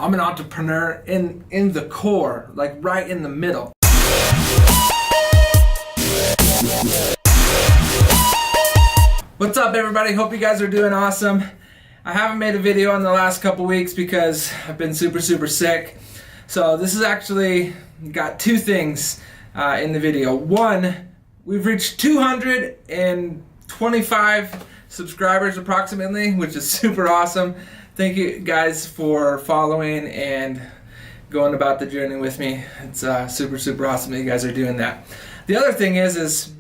I'm an entrepreneur in the core, like right in the middle. What's up, everybody? Hope you guys are doing awesome. I haven't made a video in the last couple weeks because I've been super sick. So this is actually got two things in the video. One, we've reached 225 subscribers approximately, which is super awesome. Thank you guys for following and going about the journey with me. It's super awesome that you guys are doing that. The other thing is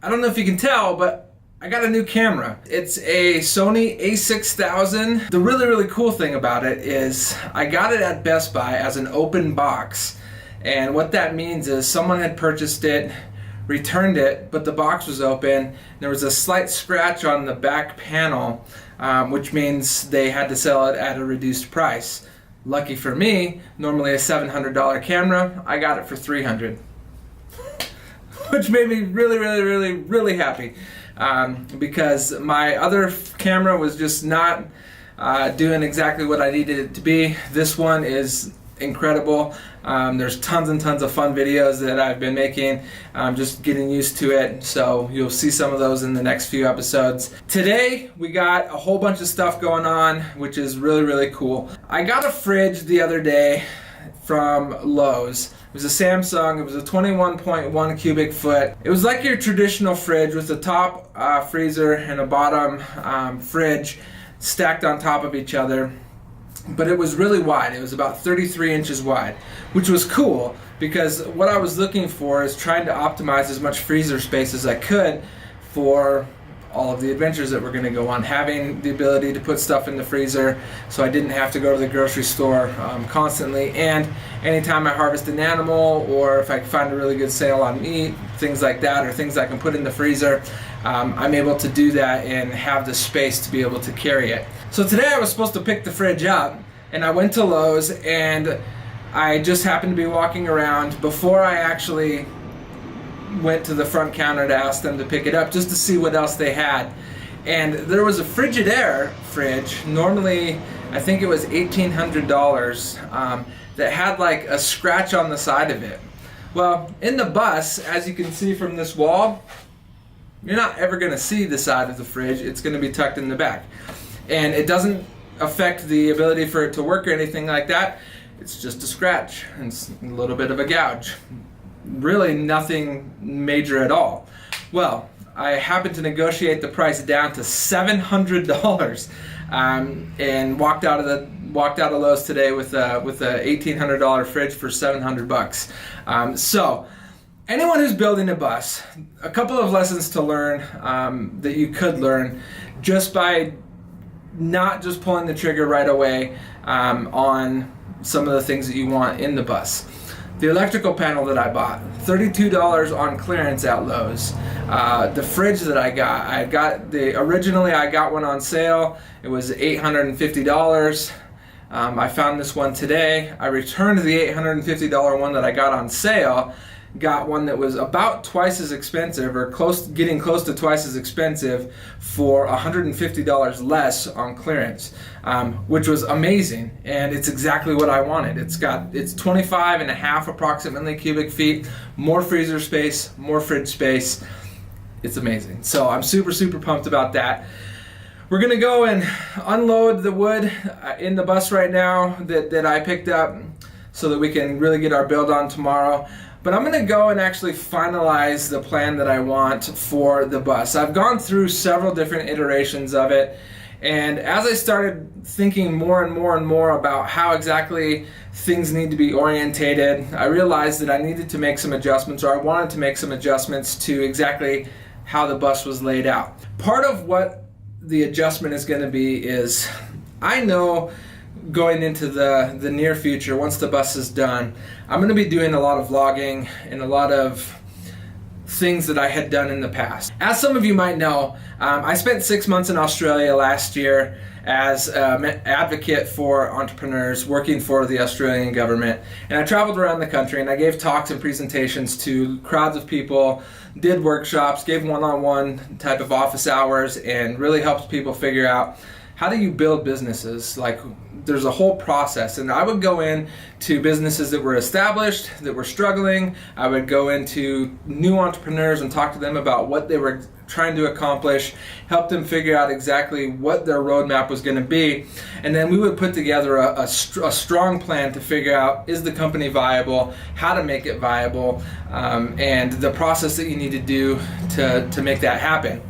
I don't know if you can tell, but I got a new camera. It's a Sony a6000. The really cool thing about it is I got it at Best Buy as an open box. And what that means is someone had purchased it, returned it, but the box was open. There was a slight scratch on the back panel, which means they had to sell it at a reduced price. Lucky for me, normally a $700 camera, I got it for $300. Which made me really happy. Because my other camera was just not doing exactly what I needed it to be. This one is incredible. There's tons and tons of fun videos that I've been making. I'm just getting used to it, so you'll see some of those in the next few episodes. Today we got a whole bunch of stuff going on, which is really cool. I got a fridge the other day from Lowe's. It was a Samsung. It was a 21.1 cubic foot. It was like your traditional fridge with a top freezer and a bottom fridge stacked on top of each other. But it was really wide. It was about 33 inches wide, which was cool because what I was looking for is trying to optimize as much freezer space as I could for all of the adventures that we're going to go on. Having the ability to put stuff in the freezer so I didn't have to go to the grocery store constantly, and anytime I harvest an animal or if I find a really good sale on meat, things like that, or things I can put in the freezer, I'm able to do that and have the space to be able to carry it. So today I was supposed to pick the fridge up, and I went to Lowe's, and I just happened to be walking around before I actually went to the front counter to ask them to pick it up just to see what else they had. And there was a Frigidaire fridge, normally I think it was $1,800, that had like a scratch on the side of it. Well, in the bus, as you can see from this wall, you're not ever going to see the side of the fridge. It's going to be tucked in the back. And it doesn't affect the ability for it to work or anything like that. It's just a scratch. It's a little bit of a gouge. Really nothing major at all. Well, I happened to negotiate the price down to $700, and walked out of Lowe's today with a $1,800 fridge for $700. So anyone who's building a bus, a couple of lessons to learn that you could learn just by not just pulling the trigger right away on some of the things that you want in the bus. The electrical panel that I bought, $32 on clearance at Lowe's. The fridge that originally I got one on sale. It was $850. I found this one today. I returned the $850 one that I got on sale. Got one that was about twice as expensive, or getting close to twice as expensive, for $150 less on clearance, which was amazing, and it's exactly what I wanted. It's 25 and a half approximately cubic feet, more freezer space, more fridge space. It's amazing. So I'm super pumped about that. We're gonna go and unload the wood in the bus right now that I picked up so that we can really get our build on tomorrow. But I'm going to go and actually finalize the plan that I want for the bus. I've gone through several different iterations of it, and as I started thinking more and more about how exactly things need to be orientated, I realized that I needed to make some adjustments, or I wanted to make some adjustments to exactly how the bus was laid out. Part of what the adjustment is going to be is, I know going into the near future, once the bus is done, I'm going to be doing a lot of vlogging and a lot of things that I had done in the past. As some of you might know, I spent 6 months in Australia last year as an advocate for entrepreneurs working for the Australian government. And I traveled around the country and I gave talks and presentations to crowds of people, did workshops, gave one-on-one type of office hours, and really helped people figure out how do you build businesses? Like, there's a whole process, and I would go in to businesses that were established, that were struggling. I would go into new entrepreneurs and talk to them about what they were trying to accomplish, help them figure out exactly what their roadmap was going to be, and then we would put together a strong plan to figure out, is the company viable, how to make it viable, and the process that you need to do to make that happen.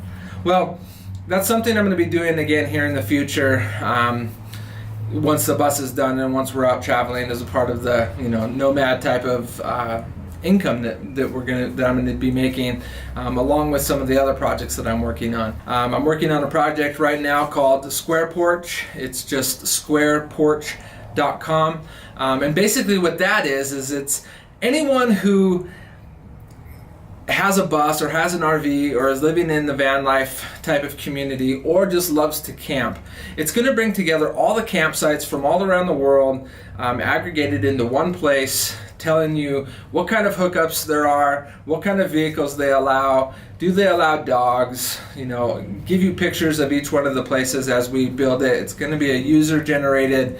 Well, that's something I'm going to be doing again here in the future. Once the bus is done and once we're out traveling as a part of the nomad type of income that I'm going to be making, along with some of the other projects that I'm working on. I'm working on a project right now called Square Porch. It's just squareporch.com, and basically what that is it's anyone who has a bus or has an RV or is living in the van life type of community or just loves to camp. It's going to bring together all the campsites from all around the world, aggregated into one place, telling you what kind of hookups there are, what kind of vehicles they allow, do they allow dogs, give you pictures of each one of the places as we build it. It's going to be a user-generated,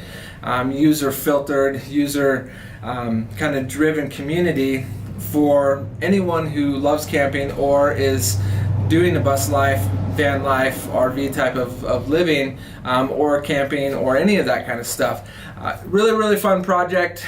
user-filtered, user kind of driven community for anyone who loves camping or is doing a bus life, van life, RV type of living, or camping or any of that kind of stuff. Really, really fun project.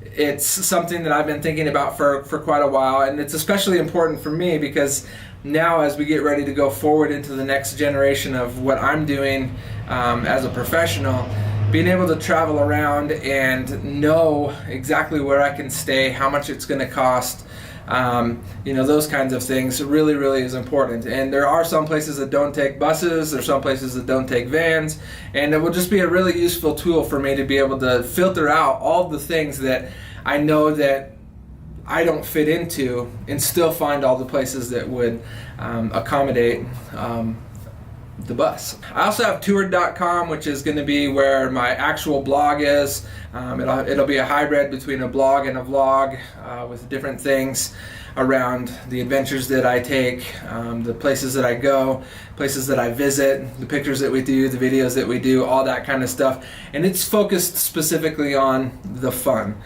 It's something that I've been thinking about for quite a while, and it's especially important for me because now as we get ready to go forward into the next generation of what I'm doing as a professional, being able to travel around and know exactly where I can stay, how much it's going to cost, those kinds of things really, really is important. And there are some places that don't take buses, there's some places that don't take vans, and it will just be a really useful tool for me to be able to filter out all the things that I know that I don't fit into and still find all the places that would accommodate the bus. I also have toured.com, which is going to be where my actual blog is. It'll be a hybrid between a blog and a vlog with different things around the adventures that I take, the places that I go, places that I visit, the pictures that we do, the videos that we do, all that kind of stuff. And it's focused specifically on the fun.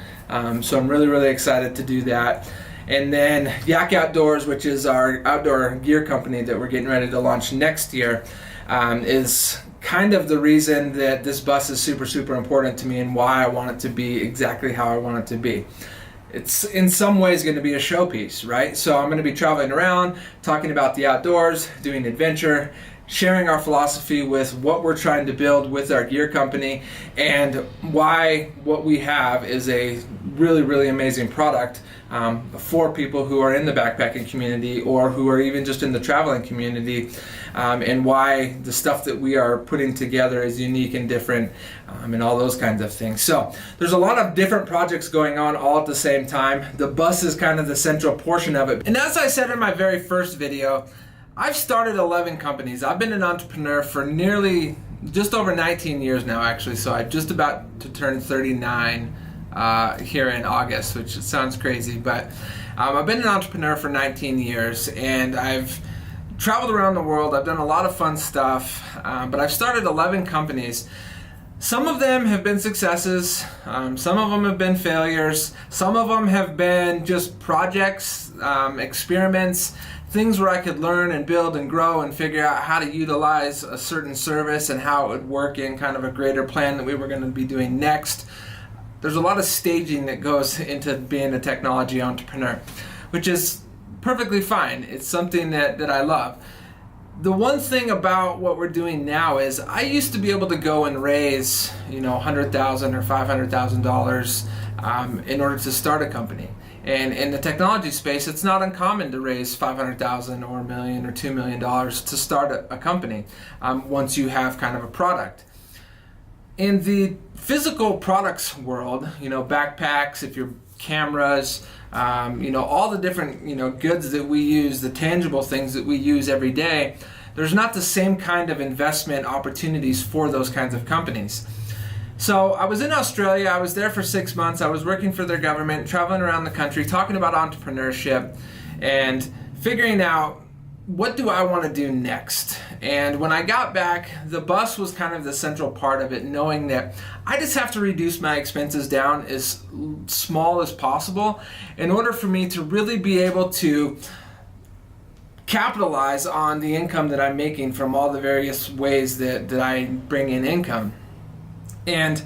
So I'm really, really excited to do that. And then Yak Outdoors, which is our outdoor gear company that we're getting ready to launch next year, is kind of the reason that this bus is super, super important to me and why I want it to be exactly how I want it to be. It's in some ways going to be a showpiece, right? So I'm going to be traveling around, talking about the outdoors, doing adventure, sharing our philosophy with what we're trying to build with our gear company, and why what we have is a really, really amazing product for people who are in the backpacking community or who are even just in the traveling community, and why the stuff that we are putting together is unique and different, and all those kinds of things. So there's a lot of different projects going on all at the same time. The bus is kind of the central portion of it. And as I said in my very first video, I've started 11 companies. I've been an entrepreneur for nearly just over 19 years now, actually. So I'm just about to turn 39 here in August, which sounds crazy, but I've been an entrepreneur for 19 years, and I've traveled around the world. I've done a lot of fun stuff, but I've started 11 companies. Some of them have been successes, some of them have been failures, some of them have been just projects, experiments, things where I could learn and build and grow and figure out how to utilize a certain service and how it would work in kind of a greater plan that we were going to be doing next. There's a lot of staging that goes into being a technology entrepreneur, which is perfectly fine. It's something that I love. The one thing about what we're doing now is I used to be able to go and raise, $100,000 or $500,000 in order to start a company. And in the technology space, it's not uncommon to raise $500,000 or $1 million or $2 million to start a company once you have kind of a product. In the physical products world, backpacks, if you're cameras, all the different, goods that we use, the tangible things that we use every day, there's not the same kind of investment opportunities for those kinds of companies. So I was in Australia, I was there for 6 months, I was working for their government, traveling around the country, talking about entrepreneurship, and figuring out what do I want to do next? And when I got back, the bus was kind of the central part of it, knowing that I just have to reduce my expenses down as small as possible in order for me to really be able to capitalize on the income that I'm making from all the various ways that I bring in income. And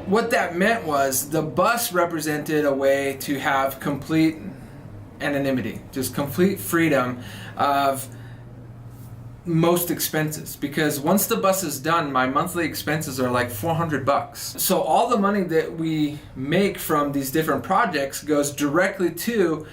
what that meant was the bus represented a way to have complete anonymity, just complete freedom of most expenses, because once the bus is done, my monthly expenses are like $400. So all the money that we make from these different projects goes directly to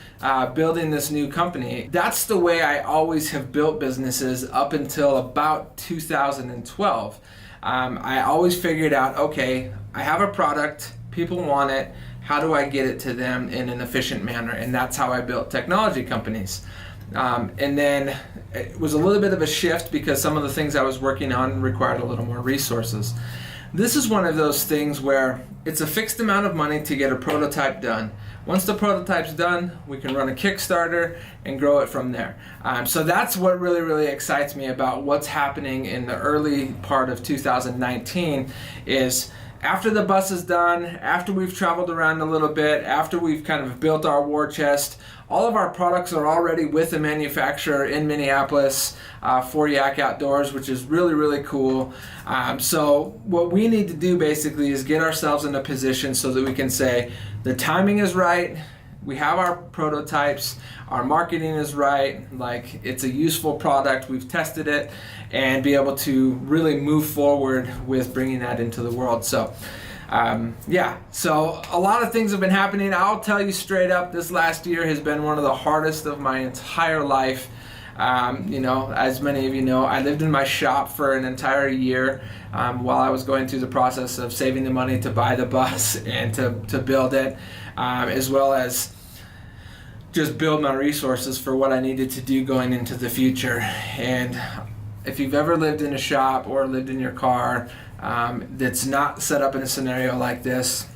building this new company. That's the way I always have built businesses up until about 2012. I always figured out, okay, I have a product, people want it, how do I get it to them in an efficient manner? And that's how I built technology companies. And then it was a little bit of a shift because some of the things I was working on required a little more resources. This is one of those things where it's a fixed amount of money to get a prototype done. Once the prototype's done, we can run a Kickstarter and grow it from there. So that's what really, really excites me about what's happening in the early part of 2019 is after the bus is done, after we've traveled around a little bit, after we've kind of built our war chest, all of our products are already with a manufacturer in Minneapolis for Yak Outdoors, which is really, really cool. So what we need to do basically is get ourselves in a position so that we can say the timing is right, we have our prototypes, our marketing is right, like it's a useful product, we've tested it, and be able to really move forward with bringing that into the world. So so a lot of things have been happening. I'll tell you straight up, this last year has been one of the hardest of my entire life. As many of you know, I lived in my shop for an entire year while I was going through the process of saving the money to buy the bus and to build it, as well as just build my resources for what I needed to do going into the future. And if you've ever lived in a shop or lived in your car that's not set up in a scenario like this,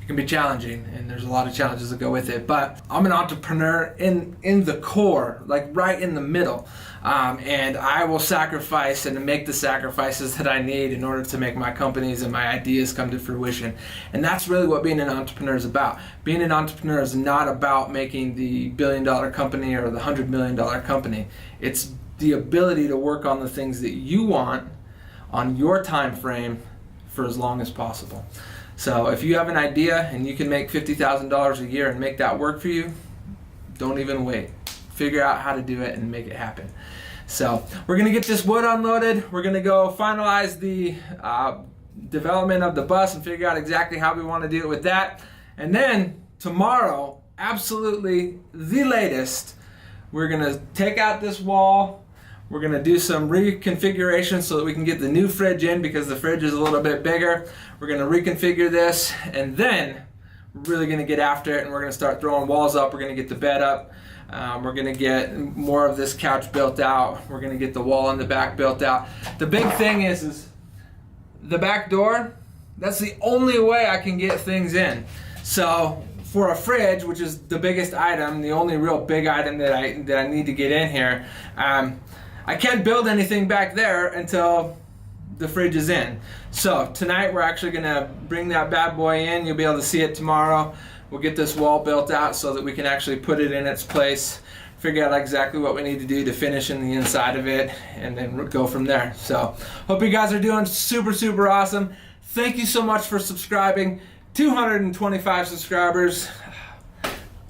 it can be challenging, and there's a lot of challenges that go with it. But I'm an entrepreneur in the core, like right in the middle, and I will sacrifice and make the sacrifices that I need in order to make my companies and my ideas come to fruition. And that's really what being an entrepreneur is about. Being an entrepreneur is not about making the billion-dollar company or the $100 million company. It's the ability to work on the things that you want on your time frame for as long as possible. So if you have an idea and you can make $50,000 a year and make that work for you, don't even wait. Figure out how to do it and make it happen. So we're going to get this wood unloaded. We're going to go finalize the development of the bus and figure out exactly how we want to do it with that. And then tomorrow, absolutely the latest, we're going to take out this wall. We're going to do some reconfiguration so that we can get the new fridge in because the fridge is a little bit bigger. We're going to reconfigure this, and then we're really going to get after it, and we're going to start throwing walls up. We're going to get the bed up. We're going to get more of this couch built out. We're going to get the wall in the back built out. The big thing is the back door. That's the only way I can get things in. So for a fridge, which is the biggest item, the only real big item that I need to get in here, I can't build anything back there until the fridge is in. So tonight we're actually going to bring that bad boy in. You'll be able to see it tomorrow. We'll get this wall built out so that we can actually put it in its place, figure out exactly what we need to do to finish in the inside of it, and then go from there. So hope you guys are doing super, super awesome. Thank you so much for subscribing. 225 subscribers.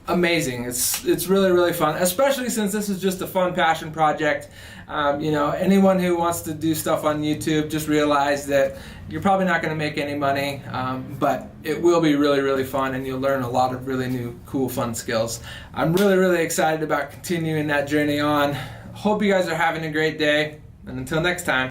Amazing. It's really, really fun, especially since this is just a fun passion project. Anyone who wants to do stuff on YouTube, just realize that you're probably not going to make any money, but it will be really, really fun, and you'll learn a lot of really new, cool, fun skills. I'm really, really excited about continuing that journey on. Hope you guys are having a great day, and until next time.